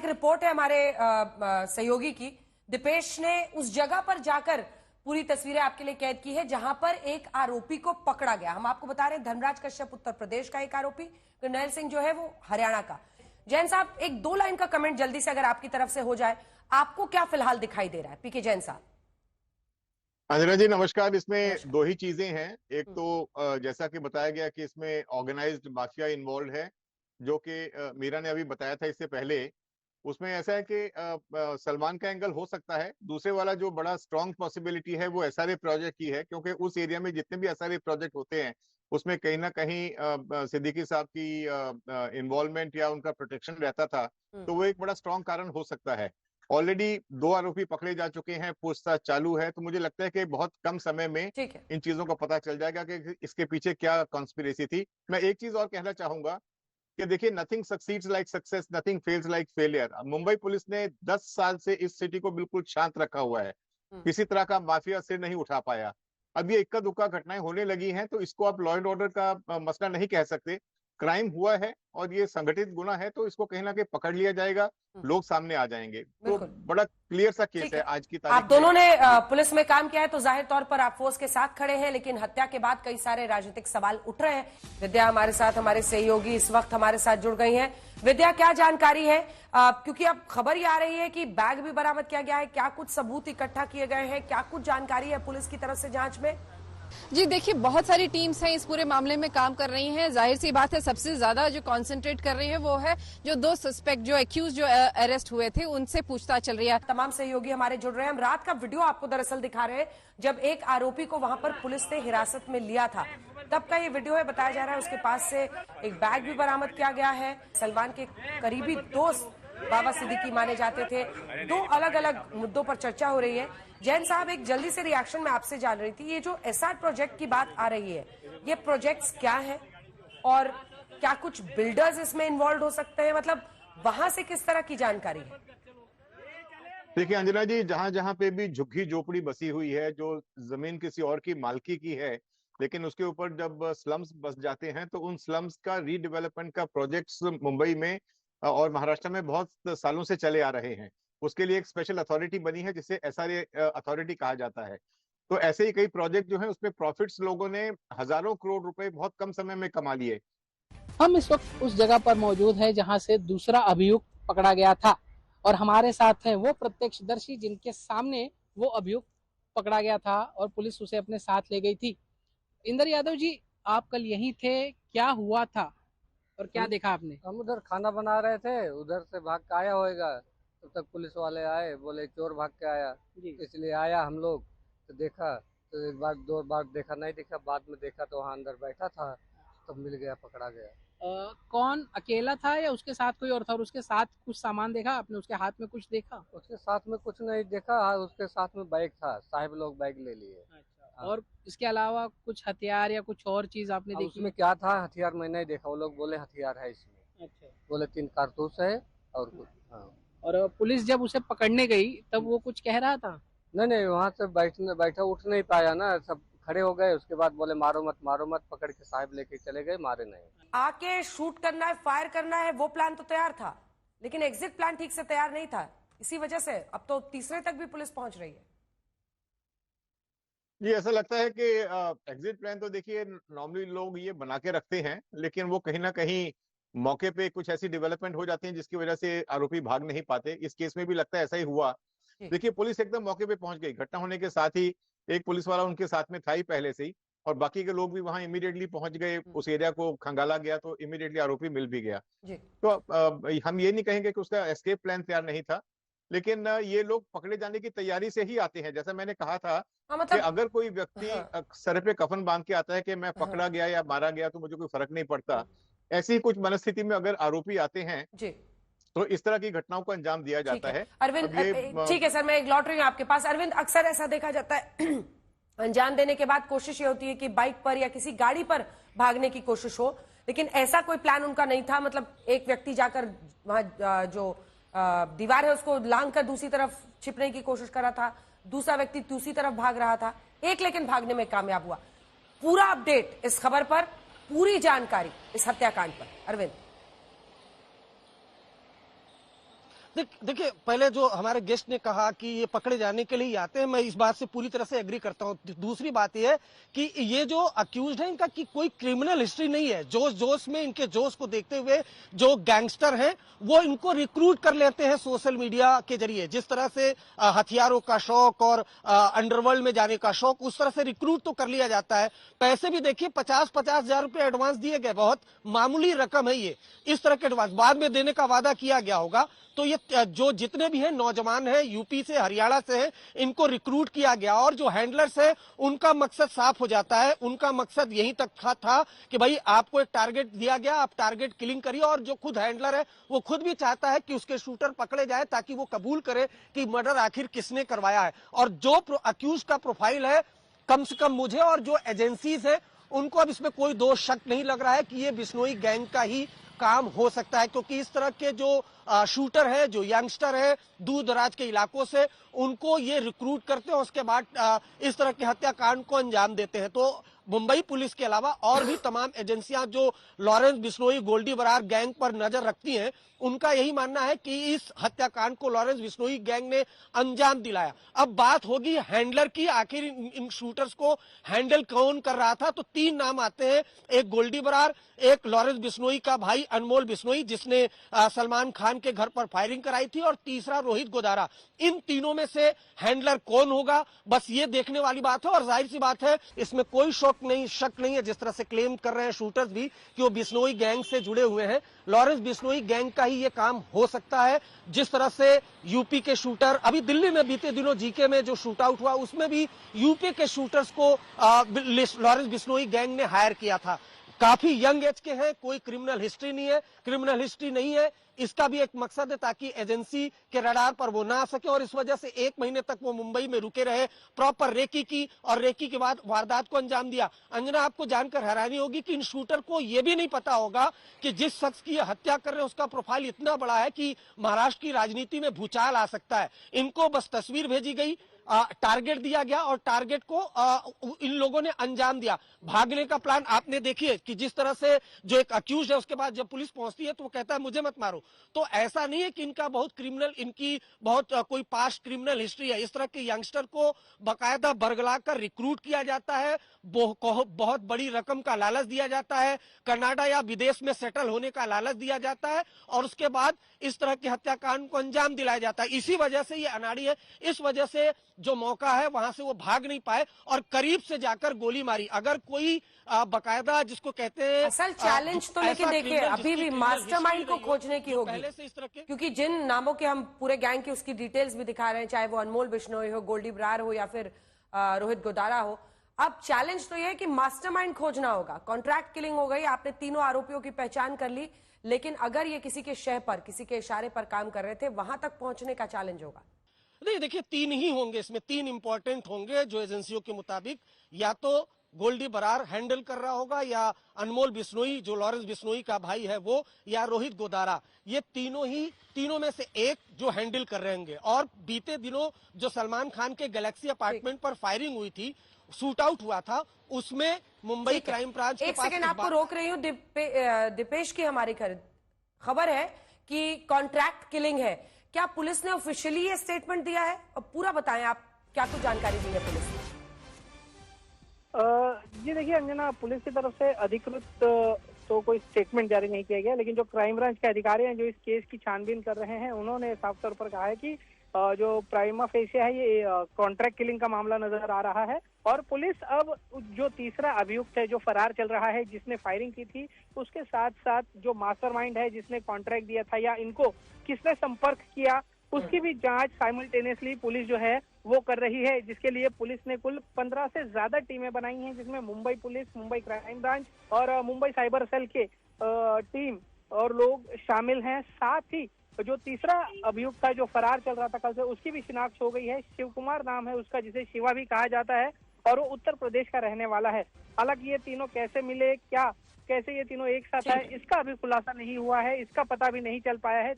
एक रिपोर्ट है हमारे सहयोगी की। दीपेश ने उस जगह पर जाकर पूरी तस्वीरें आपके लिए कैद की है जहां पर एक आरोपी को पकड़ा गया। हम आपको बता रहे हैं धर्मराज कश्यप उत्तर प्रदेश का एक आरोपी, करनैल सिंह जो है वो हरियाणा का। जैन साहब, एक 2 लाइन का कमेंट जल्दी से अगर आपकी तरफ से हो जाए, आपको क्या फिलहाल दिखाई दे रहा है? पीके जैन साहब। अंजना जी नमस्कार। इसमें 2 ही चीजें हैं। एक तो जैसा कि बताया गया कि इसमें ऑर्गेनाइज्ड माफिया इन्वॉल्व है, जो कि मीरा ने अभी बताया था इससे पहले। उसमें ऐसा है कि सलमान का एंगल हो सकता है। दूसरे वाला जो बड़ा स्ट्रॉन्ग पॉसिबिलिटी है वो एसआरए प्रोजेक्ट की है, क्योंकि उस एरिया में जितने भी एसआरए प्रोजेक्ट होते हैं उसमें कहीं ना कहीं सिद्दीकी साहब की इन्वॉल्वमेंट या उनका प्रोटेक्शन रहता था, तो वो एक बड़ा स्ट्रॉन्ग कारण हो सकता है। ऑलरेडी 2 आरोपी पकड़े जा चुके हैं, पूछताछ चालू है, तो मुझे लगता है कि बहुत कम समय में इन चीजों का पता चल जाएगा कि इसके पीछे क्या कॉन्स्पिरेसी थी। मैं एक चीज और कहना चाहूंगा कि देखिए, nothing succeeds like success, nothing fails like failure. Mumbai police ने 10 साल से इस सिटी को बिल्कुल शांत रखा हुआ है, किसी तरह का माफिया सिर नहीं उठा पाया। अब ये इक्का दुक्का घटनाएं होने लगी हैं, तो इसको आप लॉ एंड ऑर्डर का मसला नहीं कह सकते। क्राइम हुआ है और ये संगठित गुना है, तो इसको कहीं ना कहीं पकड़ लिया जाएगा, लोग सामने आ जाएंगे। तो बड़ा क्लियर सा केस है आज की तारीख आप दोनों ने पुलिस में काम किया है तो जाहिर तौर पर आप फोर्स के साथ खड़े हैं, लेकिन हत्या के बाद कई सारे राजनीतिक सवाल उठ रहे हैं। विद्या हमारे साथ, हमारे सहयोगी इस वक्त हमारे साथ जुड़ गई हैं। विद्या, क्या जानकारी है? क्योंकि अब खबर ये आ रही है कि बैग भी बरामद किया गया है, क्या कुछ सबूत इकट्ठा किए गए हैं, क्या कुछ जानकारी है पुलिस की तरफ से जांच में? जी देखिए, बहुत सारी टीम्स हैं इस पूरे मामले में काम कर रही हैं। जाहिर सी बात है सबसे ज्यादा जो कंसंट्रेट कर रही है वो है जो 2 सस्पेक्ट जो एक्यूज जो अरेस्ट हुए थे उनसे पूछताछ चल रही है। तमाम सहयोगी हमारे जुड़ रहे हैं। हम रात का वीडियो आपको दरअसल दिखा रहे हैं जब एक आरोपी को वहां पर पुलिस ने हिरासत में लिया था, तब का ये वीडियो है। बताया जा रहा है उसके पास से एक बैग भी बरामद किया गया है। सलमान के करीबी दोस्त बाबा सिद्दीकी माने जाते थे। 2 अलग अलग मुद्दों पर चर्चा हो रही है। जैन साहब, एक जल्दी से रिएक्शन मैं आपसे जान रही थी, ये जो एसआर प्रोजेक्ट की बात आ रही है, ये प्रोजेक्ट्स क्या है और क्या कुछ बिल्डर्स इसमें इन्वॉल्व हो सकते हैं? मतलब वहां से किस तरह की जानकारी है? देखिए अंजना जी, जहां जहां पे भी झुग्गी झोपड़ी बसी हुई है, जो जमीन किसी और की मालकी की है, लेकिन उसके ऊपर जब स्लम्स बस जाते हैं तो उन स्लम्स का रीडेवलपमेंट का प्रोजेक्ट्स मुंबई में और महाराष्ट्र में बहुत सालों से चले आ रहे हैं। उसके लिए एक स्पेशल अथॉरिटी बनी है जिसे एसआरए अथॉरिटी कहा जाता है। तो ऐसे ही कई प्रोजेक्ट जो हैं उसमें प्रॉफिट्स लोगों ने हजारों करोड़ रुपए बहुत कम समय में कमा लिए। हम इस वक्त उस जगह पर मौजूद है जहां से दूसरा अभियुक्त पकड़ा गया था और हमारे साथ हैं वो प्रत्यक्षदर्शी जिनके सामने वो अभियुक्त पकड़ा गया था और पुलिस उसे अपने साथ ले गई थी। इंदर यादव जी, आप कल यहीं थे, क्या हुआ था और क्या देखा आपने? हम उधर खाना बना रहे थे, उधर से भाग के आया होएगा, तब तक पुलिस वाले आए, बोले चोर भाग के आया, इसलिए आया हम लोग। तो देखा तो 1 बार 2 बार देखा, नहीं देखा, बाद में देखा तो वहाँ अंदर बैठा था, तब मिल गया, पकड़ा गया। कौन अकेला था या उसके साथ कोई और था? और उसके साथ कुछ सामान देखा आपने? उसके हाथ में कुछ देखा? उसके साथ में कुछ नहीं देखा, उसके साथ में बैग था, साहिब लोग बैग ले लिए। अच्छा। और इसके अलावा कुछ हथियार या कुछ और चीज आपने देखी? उसमें क्या था हथियार मैं नहीं देखा, वो लोग बोले हथियार है इसमें। अच्छा। बोले 3 कारतूस है और कुछ। हाँ। और पुलिस जब उसे पकड़ने गई तब वो कुछ कह रहा था? नहीं, वहाँ से बैठा उठ नहीं पाया ना, सब खड़े हो गए। उसके बाद बोले मारो मत, पकड़ के साहिब लेके चले गए, मारे नहीं। आके शूट करना है, फायर करना है, वो प्लान तो तैयार था, लेकिन एग्जिट प्लान ठीक से तैयार नहीं था। इसी वजह से अब तो तीसरे तक भी पुलिस पहुंच रही है। ये ऐसा लगता है कि एग्जिट प्लान तो देखिए नॉर्मली लोग ये बना के रखते हैं, लेकिन वो कहीं ना कहीं मौके पे कुछ ऐसी डेवलपमेंट हो जाती है जिसकी वजह से आरोपी भाग नहीं पाते। इस केस में भी लगता है ऐसा ही हुआ। देखिए, पुलिस एकदम मौके पे पहुंच गई। घटना होने के साथ ही एक पुलिस वाला उनके साथ में था ही पहले से ही, और बाकी के लोग भी वहां इमीडिएटली पहुंच गए। उस एरिया को खंगाला गया तो इमीडिएटली आरोपी मिल भी गया। तो हम ये नहीं कहेंगे कि उसका एस्केप प्लान तैयार नहीं था, लेकिन ये लोग पकड़े जाने की तैयारी से ही आते हैं। जैसा मैंने कहा था कि अगर कोई व्यक्ति सर पे कफन बांध के आता है कि मैं पकड़ा गया या मारा गया तो मुझे कोई फर्क नहीं पड़ता, ऐसी कुछ मनस्थिति में अगर आरोपी आते हैं तो इस तरह की घटनाओं को अंजाम दिया जाता है। अरविंद, ठीक है सर, मैं एक लौट रही हूँ आपके पास। अरविंद, अक्सर ऐसा देखा जाता है अंजाम देने के बाद कोशिश ये होती है कि बाइक पर या किसी गाड़ी पर भागने की कोशिश हो, लेकिन ऐसा कोई प्लान उनका नहीं था। मतलब एक व्यक्ति जाकर वहां जो दीवार है उसको लांग कर दूसरी तरफ छिपने की कोशिश कर रहा था, दूसरा व्यक्ति दूसरी तरफ भाग रहा था, एक लेकिन भागने में कामयाब हुआ। पूरा अपडेट इस खबर पर, पूरी जानकारी इस हत्याकांड पर, अरविंद। देखिए, पहले जो हमारे गेस्ट ने कहा कि ये पकड़े जाने के लिए ही आते हैं, मैं इस बात से पूरी तरह से एग्री करता हूं। दूसरी बात ये है कि ये जो अक्यूज्ड है इनका की कोई क्रिमिनल हिस्ट्री नहीं है। जोश जोश में, इनके जोश को देखते हुए जो गैंगस्टर हैं वो इनको रिक्रूट कर लेते हैं सोशल मीडिया के जरिए। जिस तरह से हथियारों का शौक और अंडरवर्ल्ड में जाने का शौक, उस तरह से रिक्रूट तो कर लिया जाता है। पैसे भी देखिए 50-50 हजार रुपए एडवांस दिए गए, बहुत मामूली रकम है ये। इस तरह के एडवांस बाद में देने का वादा किया गया होगा। तो ये जो जितने भी हैं नौजवान हैं, यूपी से, हरियाणा से हैं, इनको रिक्रूट किया गया। और जो हैंडलर्स है उनका मकसद साफ हो जाता है। उनका मकसद यही तक था कि भाई आपको एक टारगेट दिया गया, आप टारगेट किलिंग करिए। और जो खुद हैंडलर है वो खुद भी चाहता है कि उसके शूटर पकड़े जाए ताकि वो कबूल करे कि मर्डर आखिर किसने करवाया है। और जो अक्यूज का प्रोफाइल है, कम से कम मुझे और जो एजेंसीज है उनको अब इसमें कोई दोष शक नहीं लग रहा है कि ये बिश्नोई गैंग का ही काम हो सकता है। क्योंकि इस तरह के जो शूटर है, जो यंगस्टर है दूर दराज के इलाकों से, उनको ये रिक्रूट करते हैं, उसके बाद इस तरह के हत्याकांड को अंजाम देते हैं। तो मुंबई पुलिस के अलावा और भी तमाम एजेंसियां जो लॉरेंस बिश्नोई, गोल्डी बरार गैंग पर नजर रखती हैं, उनका यही मानना है कि इस हत्याकांड को लॉरेंस बिश्नोई गैंग ने अंजाम दिलाया। अब बात होगी हैंडलर की, आखिर इन शूटर्स को हैंडल कौन कर रहा था। तो 3 नाम आते हैं, एक गोल्डी बरार, एक लॉरेंस बिश्नोई का भाई अनमोल बिश्नोई जिसने सलमान खान के घर पर फायरिंग कराई थी, और तीसरा रोहित गोदारा। इन तीनों में से हैंडलर कौन होगा, बस ये देखने वाली बात है। और जाहिर सी बात है, इसमें कोई शक नहीं है, जिस तरह से क्लेम कर रहे हैं शूटर्स भी कि वो बिश्नोई गैंग से जुड़े हुए हैं। लॉरेंस बिश्नोई गैंग का ही ये काम हो सकता है। जिस तरह से यूपी के शूटर, अभी दिल्ली में बीते दिनों जीके में जो शूट आउट हुआ, उसमें भी यूपी के शूटर्स को लॉरेंस बिश्नोई गैंग ने हायर किया था। काफी यंग एज के हैं, कोई क्रिमिनल हिस्ट्री नहीं है। इसका भी एक मकसद है ताकि एजेंसी के रडार पर वो ना आ सके, और इस वजह से 1 महीने तक वो मुंबई में रुके रहे, प्रॉपर रेकी की, और रेकी के बाद वारदात को अंजाम दिया। अंजना, आपको जानकर हैरानी होगी कि इन शूटर को ये भी नहीं पता होगा कि जिस शख्स की हत्या कर रहे हैं उसका प्रोफाइल इतना बड़ा है कि महाराष्ट्र की राजनीति में भूचाल आ सकता है। इनको बस तस्वीर भेजी गई, टारगेट दिया गया, और टारगेट को इन लोगों ने अंजाम दिया। भागने का प्लान आपने देखिए कि जिस तरह से जो एक अक्यूज है, उसके बाद जब पुलिस पहुंचती है तो वो कहता है मुझे मत मारो। तो ऐसा नहीं है कि इनकी बहुत कोई पास्ट क्रिमिनल हिस्ट्री है। इस तरह के यंगस्टर को बाकायदा बरगला कर रिक्रूट किया जाता है, बहुत बड़ी रकम का लालच दिया जाता है, कनाडा या विदेश में सेटल होने का लालच दिया जाता है, और उसके बाद इस तरह के हत्याकांड को अंजाम दिलाया जाता है। इसी वजह से ये अनाड़ी है, इस वजह से जो मौका है वहां से वो भाग नहीं पाए और करीब से जाकर गोली मारी। अगर कोई बाकायदा जिसको कहते हैं असल चैलेंज तो, लेकिन देखिए अभी भी मास्टरमाइंड को खोजने की होगी, पहले से इस तरह के, क्योंकि जिन नामों के हम पूरे गैंग की उसकी डिटेल्स भी दिखा रहे हैं, चाहे वो अनमोल बिश्नोई हो, गोल्डी बरार हो, या फिर रोहित गोदारा हो। अब चैलेंज तो यह है कि मास्टरमाइंड खोजना होगा। कॉन्ट्रैक्ट किलिंग हो गई, आपने तीनों आरोपियों की पहचान कर ली, लेकिन अगर ये किसी के शह पर, किसी के इशारे पर काम कर रहे थे, वहां तक पहुंचने का चैलेंज होगा। नहीं, देखिए 3 ही होंगे, इसमें 3 इंपॉर्टेंट होंगे जो एजेंसियों के मुताबिक। या तो गोल्डी बरार हैंडल कर रहा होगा, या अनमोल बिश्नोई जो लॉरेंस बिश्नोई का भाई है वो, या रोहित गोदारा। ये तीनों में से एक जो हैंडल कर रहे होंगे। और बीते दिनों जो सलमान खान के गैलेक्सी अपार्टमेंट पर फायरिंग हुई थी, शूट आउट हुआ था, उसमें मुंबई क्राइम ब्रांच के एक पास सेकंड आपको रोक रही हूँ। दीपेश की हमारी खबर है कि कॉन्ट्रैक्ट किलिंग है। क्या पुलिस ने ऑफिशियली ये स्टेटमेंट दिया है? और पूरा बताएं आप, क्या कुछ जानकारी दी है पुलिस ने? जी देखिए अंजना, पुलिस की तरफ से अधिकृत तो कोई स्टेटमेंट जारी नहीं किया गया, लेकिन जो क्राइम ब्रांच के अधिकारी हैं जो इस केस की छानबीन कर रहे हैं, उन्होंने साफ तौर पर कहा है कि जो प्राइमा फेसिया है ये कॉन्ट्रैक्ट किलिंग का मामला नजर आ रहा है। और पुलिस अब जो तीसरा अभियुक्त है जो फरार चल रहा है, जिसने फायरिंग की थी, उसके साथ साथ जो मास्टरमाइंड है जिसने कॉन्ट्रैक्ट दिया था या इनको किसने संपर्क किया, उसकी भी जांच साइमल्टेनियसली पुलिस जो है वो कर रही है। जिसके लिए पुलिस ने कुल 15 से ज्यादा टीमें बनाई हैं, जिसमें Mumbai police, Mumbai crime branch और मुंबई साइबर सेल के टीम और लोग शामिल हैं। साथ ही जो तीसरा अभियुक्त था जो फरार चल रहा था कल से, उसकी भी शिनाख्त हो गई है। शिव कुमार नाम है उसका, जिसे शिवा भी कहा जाता है, और वो उत्तर प्रदेश का रहने वाला है। हालांकि ये तीनों कैसे मिले, कैसे ये तीनों एक साथ है, इसका अभी खुलासा नहीं हुआ है, इसका पता भी नहीं चल पाया है।